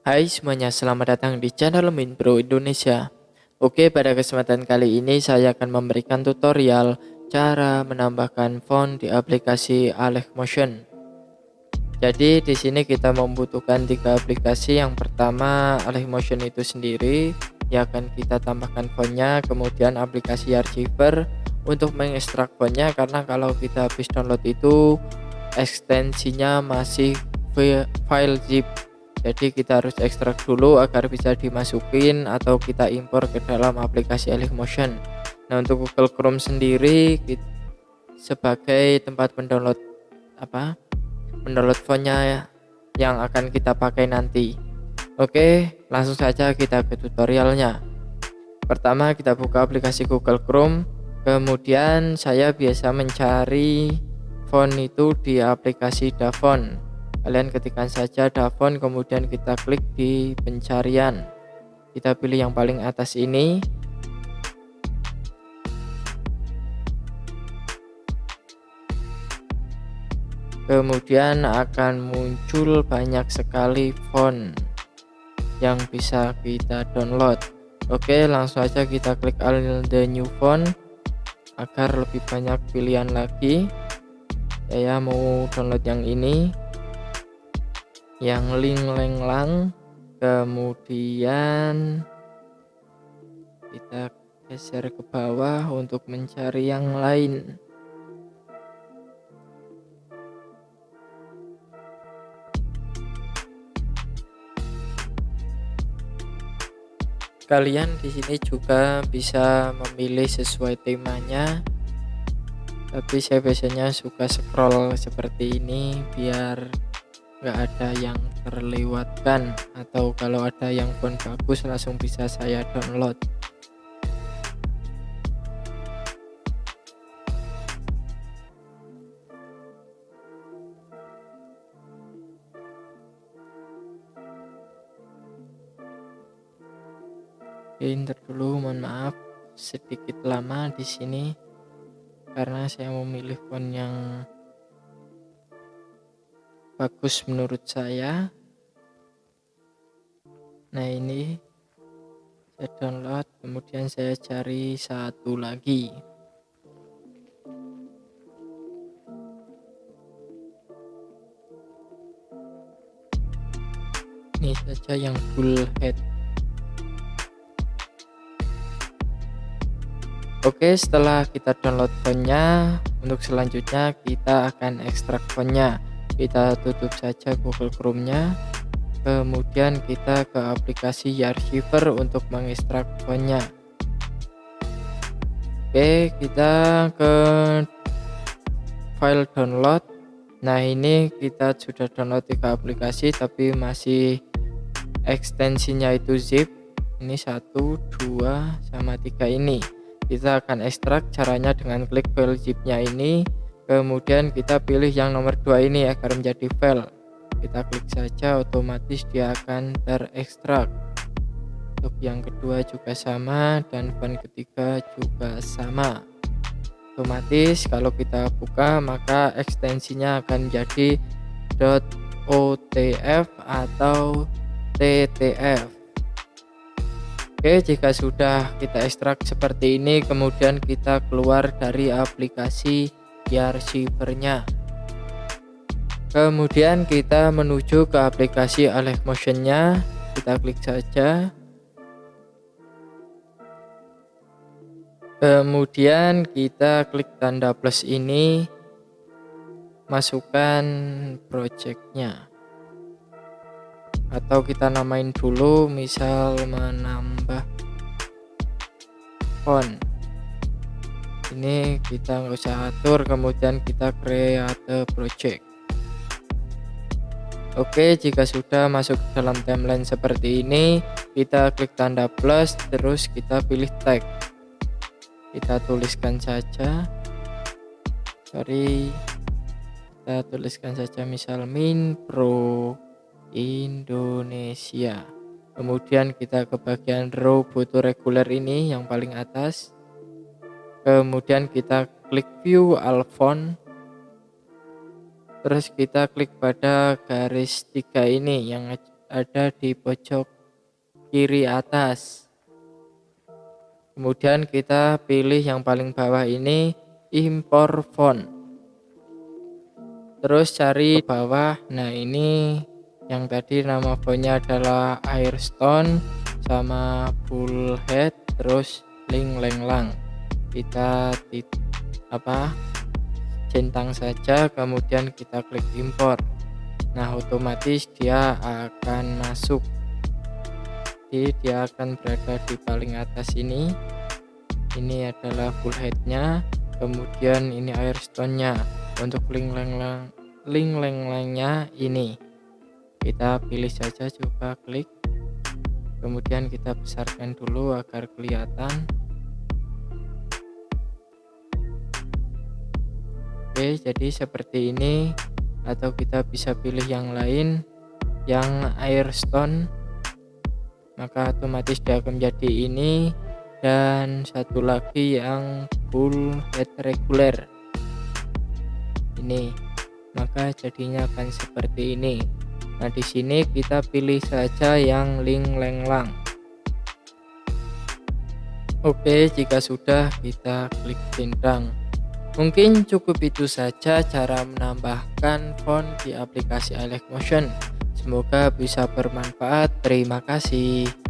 Hai semuanya, selamat datang di channel Min Pro Indonesia. Oke, pada kesempatan kali ini saya akan memberikan tutorial cara menambahkan font di aplikasi Alec Motion. Jadi di sini kita membutuhkan 3 aplikasi. Yang pertama Alec Motion itu sendiri, yang akan kita tambahkan fontnya. Kemudian aplikasi Archiver untuk mengekstrak fontnya, karena kalau kita habis download itu ekstensinya masih file zip. Jadi kita harus ekstrak dulu agar bisa dimasukin atau kita impor ke dalam aplikasi Alec Motion. Nah, untuk Google Chrome sendiri sebagai tempat mendownload mendownload fontnya yang akan kita pakai nanti. Oke, langsung saja kita ke tutorialnya. Pertama kita buka aplikasi Google Chrome, kemudian saya biasa mencari font itu di aplikasi Dafont. Kalian ketikkan saja Dafont, kemudian kita klik di pencarian, kita pilih yang paling atas ini. Kemudian akan muncul banyak sekali font yang bisa kita download. Oke, langsung aja kita klik add the new font agar lebih banyak pilihan lagi. Saya mau download yang ini, yang Ling Leng Lang. Kemudian kita geser ke bawah untuk mencari yang lain. Kalian di sini juga bisa memilih sesuai temanya, tapi saya biasanya suka scroll seperti ini biar nggak ada yang terlewatkan, atau kalau ada yang font bagus langsung bisa saya download. Ntar dulu, mohon maaf sedikit lama di sini karena saya memilih font yang bagus menurut saya. Nah, ini saya download, kemudian saya cari satu lagi. Ini saja yang full head. Oke, setelah kita download fontnya, untuk selanjutnya kita akan ekstrak fontnya. Kita tutup saja Google Chrome-nya, kemudian kita ke aplikasi Archiver untuk mengekstrak fontnya. Oke, kita ke file download. Nah, ini kita sudah download 3 aplikasi tapi masih ekstensinya itu zip. Ini 1, 2, sama 3 ini. Kita akan ekstrak, caranya dengan klik file zipnya ini, kemudian kita pilih yang nomor 2 ini agar menjadi file. Kita klik saja, otomatis dia akan terekstrak. Untuk yang kedua juga sama, dan font ketiga juga sama. Otomatis kalau kita buka maka ekstensinya akan menjadi .otf atau ttf. Oke, jika sudah kita ekstrak seperti ini, kemudian kita keluar dari aplikasi Archiver-nya. Kemudian kita menuju ke aplikasi Alec Motion-nya, kita klik saja. Kemudian kita klik tanda plus ini, masukkan projectnya. Atau kita namain dulu, misal menambah font. Ini kita nggak usah atur, kemudian kita create project. Oke, jika sudah masuk dalam timeline seperti ini, kita klik tanda plus, terus kita pilih tag. Kita tuliskan saja, kita tuliskan saja misal Min Pro Indonesia. Kemudian kita ke bagian row butuh reguler ini yang paling atas. Kemudian kita klik view all font. Terus kita klik pada garis 3 ini yang ada di pojok kiri atas. Kemudian kita pilih yang paling bawah ini, impor font. Terus cari bawah. Nah, ini yang tadi nama fontnya adalah Airstone sama Bullhead, terus Ling Lang Lang. Kita centang saja, kemudian kita klik impor. Nah, otomatis dia akan masuk. Jadi dia akan berada di paling atas ini. Ini adalah Bullhead-nya, kemudian ini Airstone-nya. Untuk Ling Lang Lang-nya ini kita pilih saja, coba klik. Kemudian kita besarkan dulu agar kelihatan. Oke, jadi seperti ini, atau kita bisa pilih yang lain, yang Airstone, maka otomatis dia akan menjadi ini. Dan satu lagi yang Bullhead reguler ini, maka jadinya akan seperti ini. Nah, di sini kita pilih saja yang Ling Lang Lang. Oke, jika sudah, kita klik centang. Mungkin cukup itu saja cara menambahkan font di aplikasi iLike Motion. Semoga bisa bermanfaat. Terima kasih.